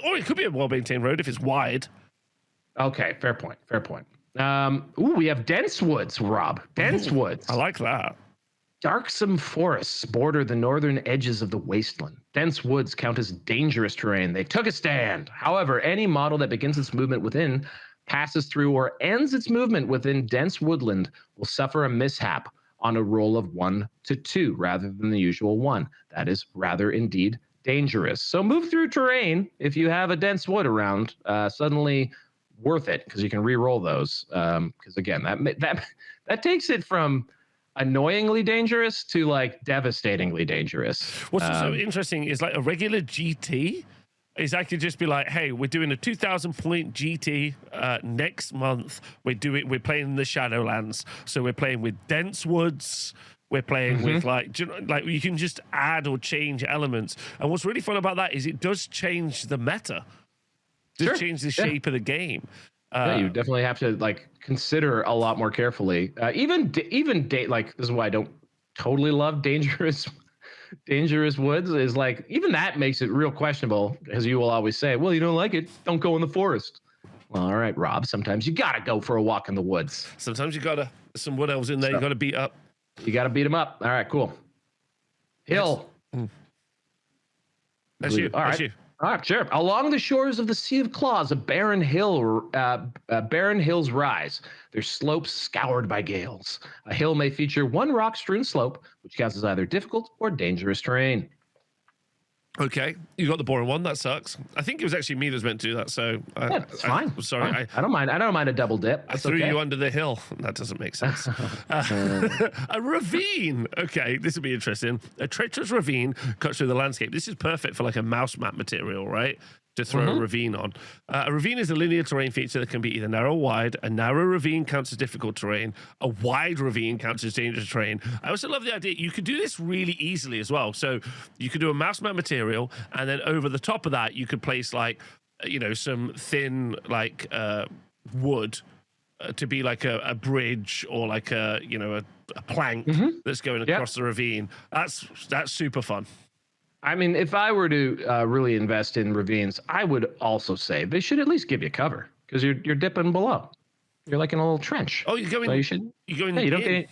Or it could be a well-maintained road if it's wide. Okay, fair point. We have dense woods, Rob. Dense woods. I like that. Darksome forests border the northern edges of the wasteland. Dense woods count as dangerous terrain. They took a stand. However, any model that begins its movement within, passes through, or ends its movement within dense woodland will suffer a mishap on a roll of 1 to 2 rather than the usual 1. That is rather indeed dangerous. So move through terrain if you have a dense wood around. Suddenly worth it because you can re-roll those. Because again, that takes it from annoyingly dangerous to like devastatingly dangerous. What's also interesting is like a regular GT is I could just be like, hey, we're doing a 2,000 point GT next month. We're playing in the Shadowlands, so we're playing with dense woods. We're playing with like you can just add or change elements. And what's really fun about that is it does change the meta. Just change the shape of the game. You definitely have to like consider a lot more carefully. Even like this is why I don't totally love dangerous woods. Is like even that makes it real questionable, as you will always say. Well, you don't like it, don't go in the forest. Well, all right, Rob. Sometimes you gotta go for a walk in the woods. Sometimes you gotta some wood elves in there. You gotta beat up. You gotta beat them up. All right, cool. Hill. That's you. All right. All right, sure. Along the shores of the Sea of Claws, barren hills rise, their slopes scoured by gales. A hill may feature one rock-strewn slope, which counts as either difficult or dangerous terrain. Okay, you got the boring one. That sucks. I think it was actually me that was meant to do that. So it's fine. Sorry, fine. I don't mind. I don't mind a double dip. I threw you under the hill. That doesn't make sense. A ravine. Okay, this will be interesting. A treacherous ravine cuts through the landscape. This is perfect for like a mouse map material, right? To throw a ravine on. A ravine is a linear terrain feature that can be either narrow or wide. A narrow ravine counts as difficult terrain. A wide ravine counts as dangerous terrain. I also love the idea you could do this really easily as well. So you could do a mouse map material, and then over the top of that, you could place like, some thin like wood to be like a bridge or like a plank that's going across the ravine. That's super fun. I mean, if I were to really invest in ravines, I would also say they should at least give you cover because you're dipping below. You're like in a little trench. Oh, you're going. So you should. You're going. Yeah, you don't in. get.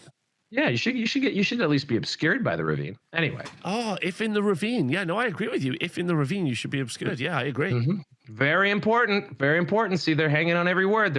Yeah, you should at least be obscured by the ravine. Anyway. Oh, if in the ravine. Yeah, no, I agree with you. If in the ravine, you should be obscured. Yeah, I agree. Very important. Very important. See, they're hanging on every word.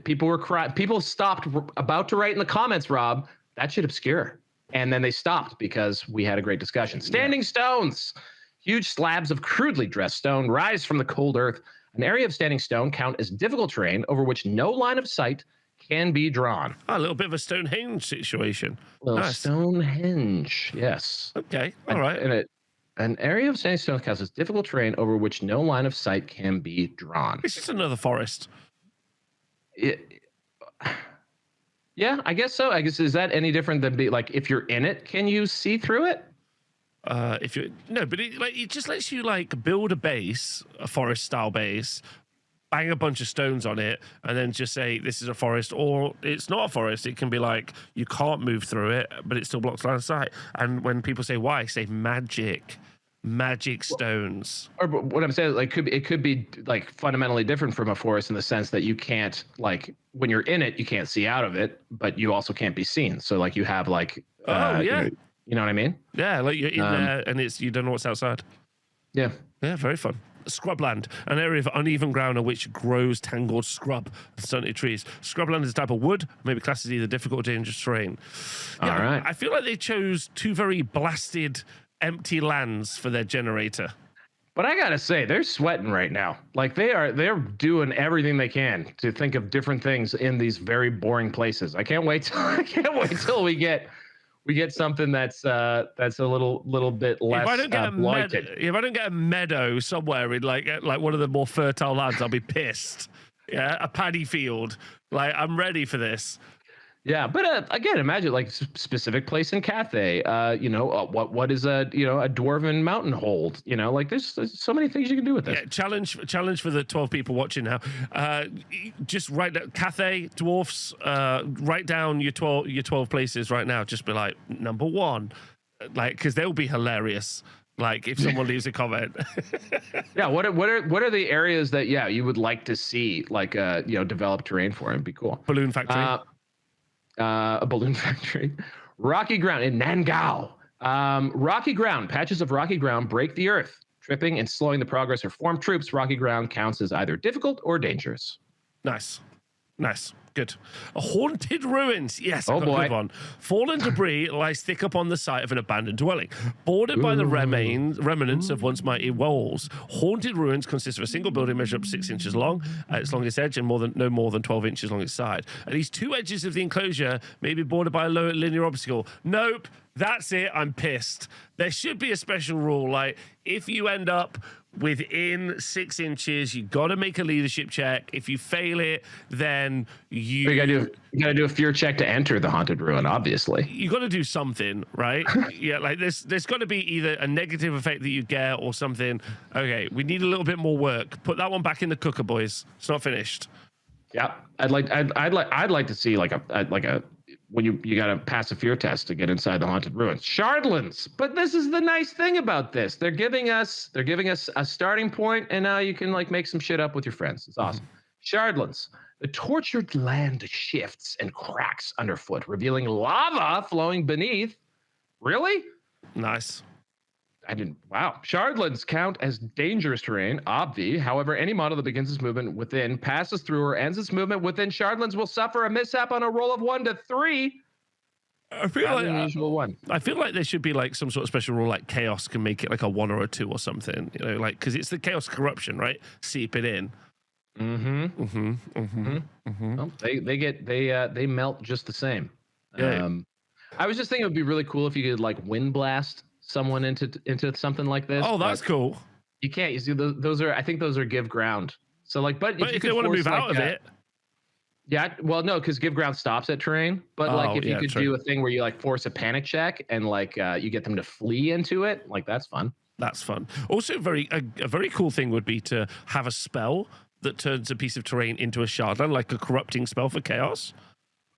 People were crying. People stopped about to write in the comments, Rob, that should obscure. And then they stopped because we had a great discussion. Standing stones. Huge slabs of crudely dressed stone rise from the cold earth. An area of standing stone count as difficult terrain over which no line of sight can be drawn. Oh, a little bit of a Stonehenge situation. Little Stonehenge, yes. Okay, all right. And an area of standing stone counts as difficult terrain over which no line of sight can be drawn. It's just another forest. Yeah, I guess so. I guess, is that any different than like if you're in it, can you see through it? If you but it just lets you like build a base, a forest style base, bang a bunch of stones on it, and then just say this is a forest, or it's not a forest. It can be like you can't move through it, but it still blocks line of sight. And when people say why, say magic stones. Or what I'm saying, like, it could be like fundamentally different from a forest in the sense that you can't, like, when you're in it, you can't see out of it, but you also can't be seen. So like you have like, you know what I mean? Yeah, like you're in there and you don't know what's outside. Yeah. Yeah, very fun. Scrubland, an area of uneven ground on which grows tangled scrub and stunted trees. Scrubland is a type of wood, maybe classed as either difficult or dangerous terrain. Yeah, all right. I feel like they chose two very blasted, empty lands for their generator. But I gotta say, they're sweating right now. Like they're doing everything they can to think of different things in these very boring places. I can't wait till we get something that's a little bit less blighted. If I don't get a meadow somewhere in like one of the more fertile lands, I'll be pissed. Yeah, a paddy field. Like I'm ready for this. Yeah, but again, imagine like specific place in Cathay. What is a dwarven mountain hold? Like there's so many things you can do with this. Yeah, challenge for the 12 people watching now. Just write down Cathay dwarfs. Write down your 12 places right now. Just be like number 1, like because they'll be hilarious. Like if someone leaves a comment. Yeah, what are the areas that you would like to see like developed terrain for? It'd be cool. Balloon factory. A balloon factory. Rocky ground in Nangao. Rocky ground. Patches of rocky ground break the earth, tripping and slowing the progress of formed troops. Rocky ground counts as either difficult or dangerous. Nice. Good. Haunted ruins. Yes, I've got a good one. Fallen debris lies thick upon the site of an abandoned dwelling, bordered by the remnants of once mighty walls. Haunted ruins consist of a single building measured up 6 inches long at its longest edge and no more than 12 inches along its side. At least 2 edges of the enclosure may be bordered by a low linear obstacle. Nope. That's it. I'm pissed. There should be a special rule. Like, if you end up within 6 inches, you got to make a leadership check. If you fail it, then you gotta do a fear check to enter the haunted ruin. Obviously, you got to do something, right? Yeah, like there's got to be either a negative effect that you get or something. Okay, we need a little bit more work. Put that one back in the cooker, boys. It's not finished. Yeah, I'd like to see like a when you got to pass a fear test to get inside the haunted ruins. Shardlands. But this is the nice thing about this. They're giving us a starting point, and now you can like make some shit up with your friends. It's awesome. Shardlands. The tortured land shifts and cracks underfoot, revealing lava flowing beneath. Really? Nice. Wow. Shardlands count as dangerous terrain, obvi. However, any model that begins its movement within, passes through, or ends its movement within Shardlands will suffer a mishap on a roll of 1 to 3. I feel like unusual one. I feel like there should be like some sort of special rule, like chaos can make it like a 1 or a 2 or something. Like because it's the chaos corruption, right? Seep it in. Well, they melt just the same. Yeah. I was just thinking it would be really cool if you could like wind blast someone into something like this. Oh, that's cool. You can't. You see, those are, I think those are give ground. So like, but if they want to move out of it. Yeah, well, no, because give ground stops at terrain. But like, if you could do a thing where you like force a panic check and like you get them to flee into it, like that's fun. That's fun. Also, a very cool thing would be to have a spell that turns a piece of terrain into a shardland, like a corrupting spell for chaos.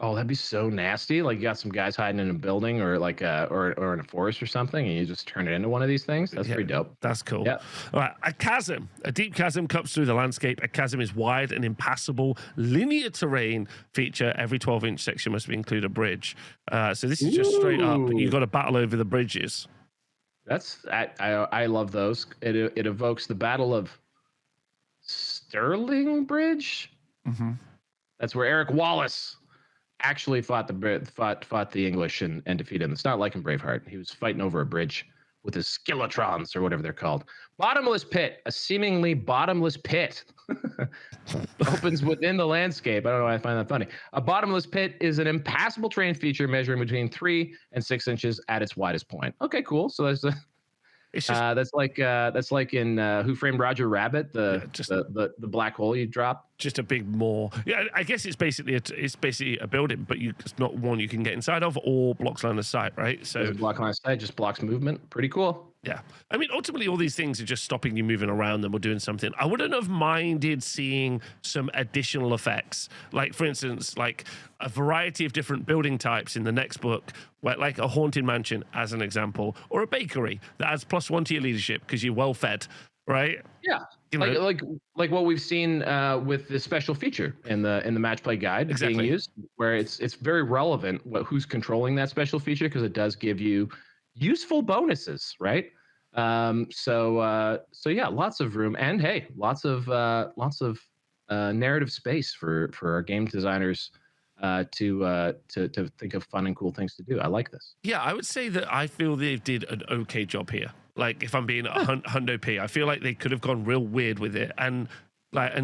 Oh, that'd be so nasty. Like you got some guys hiding in a building or like or in a forest or something, and you just turn it into one of these things. That's Yeah, pretty dope. that's cool. Yeah. All right, a chasm. A deep chasm cuts through the landscape. A chasm is wide and impassable, linear terrain feature. Every 12-inch section must include a bridge. So this is just straight up. You've got to battle over the bridges. That's I love those. It evokes the Battle of Stirling Bridge. Mm-hmm. That's where Eric Wallace actually fought the English and defeated them. It's not like in Braveheart. He was fighting over a bridge with his skeletrons or whatever they're called. Bottomless pit, a seemingly bottomless pit, opens within the landscape. I don't know why I find that funny. A bottomless pit is an impassable terrain feature measuring between 3 and 6 inches at its widest point. Okay, cool. So that's It's just that's like in Who Framed Roger Rabbit, the black hole you drop. just a big more. Yeah, I guess it's basically a building, but it's not one you can get inside of or blocks line of sight, right? So Doesn't block line of sight, just blocks movement. Pretty cool. yeah, I mean, ultimately, all these things are just stopping you moving around them or doing something. I wouldn't have minded seeing some additional effects, like for instance, like a variety of different building types in the next book, where, like a haunted mansion, as an example, or a bakery that adds +1 to your leadership because you're well fed, right? Yeah, You know, like what we've seen with the special feature in the match play guide being used, where it's very relevant who's controlling that special feature because it does give you useful bonuses, right? So yeah, lots of room, and hey, lots of narrative space for our game designers to think of fun and cool things to do. I like this. Yeah, I would say that I feel they did an okay job here. Like, if I'm being a hundo P, I feel like they could have gone real weird with it. And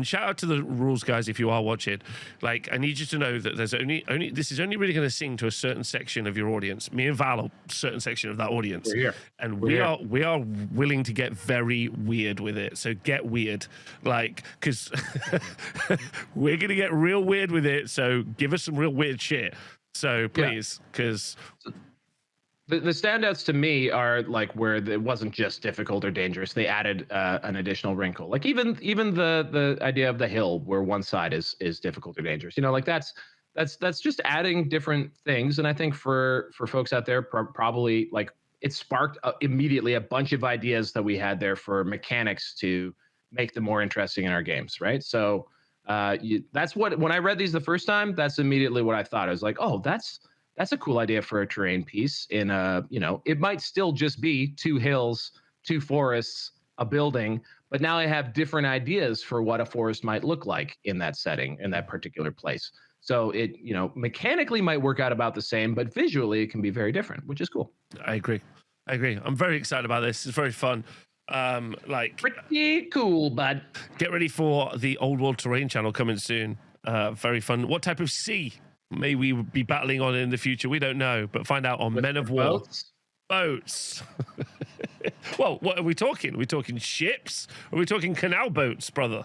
shout out to the rules guys if you are watching. Like, I need you to know that there's only this is only really going to sing to a certain section of your audience. Me and Val are a certain section of that audience. We're here. And we are willing to get very weird with it. So get weird, like, because we're gonna get real weird with it. So give us some real weird shit. So please, because. The standouts to me are like where it wasn't just difficult or dangerous. They added an additional wrinkle. Like even the idea of the hill where one side is difficult or dangerous. You know, like that's just adding different things. And I think for folks out there, probably like it sparked immediately a bunch of ideas that we had there for mechanics to make them more interesting in our games, right? So that's what, when I read these the first time, that's immediately what I thought. I was like, oh, that's a cool idea for a terrain piece. In a, you know, it might still just be 2 hills, 2 forests, a building, but now I have different ideas for what a forest might look like in that setting, in that particular place. So it, you know, mechanically might work out about the same, but visually it can be very different, which is cool. I agree. I'm very excited about this. It's very fun. Like, pretty cool, bud. Get ready for the Old World Terrain channel coming soon. Very fun. What type of sea may we be battling on in the future? We don't know, but find out on Men of War. Boats. Well, what are we talking? Are we talking ships? Are we talking canal boats, brother?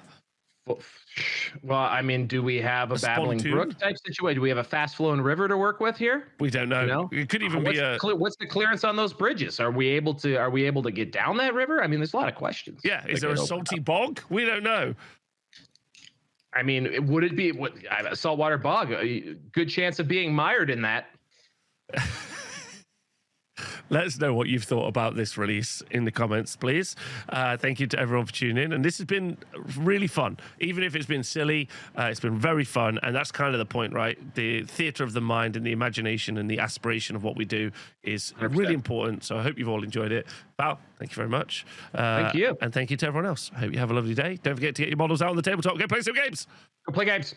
Well, I mean, do we have a babbling brook type situation? Do we have a fast flowing river to work with here? We don't know. You know? It could even be what's the clearance on those bridges? Are we able to get down that river? I mean, there's a lot of questions. Yeah. Is there a salty bog? We don't know. I mean, would it be a saltwater bog? A good chance of being mired in that. Let us know what you've thought about this release in the comments, please. Thank you to everyone for tuning in. And this has been really fun. Even if it's been silly, it's been very fun. And that's kind of the point, right? The theater of the mind and the imagination and the aspiration of what we do is 100%. Really important. So I hope you've all enjoyed it. Val, thank you very much. Thank you. And thank you to everyone else. I hope you have a lovely day. Don't forget to get your models out on the tabletop. Go play some games. Go play games.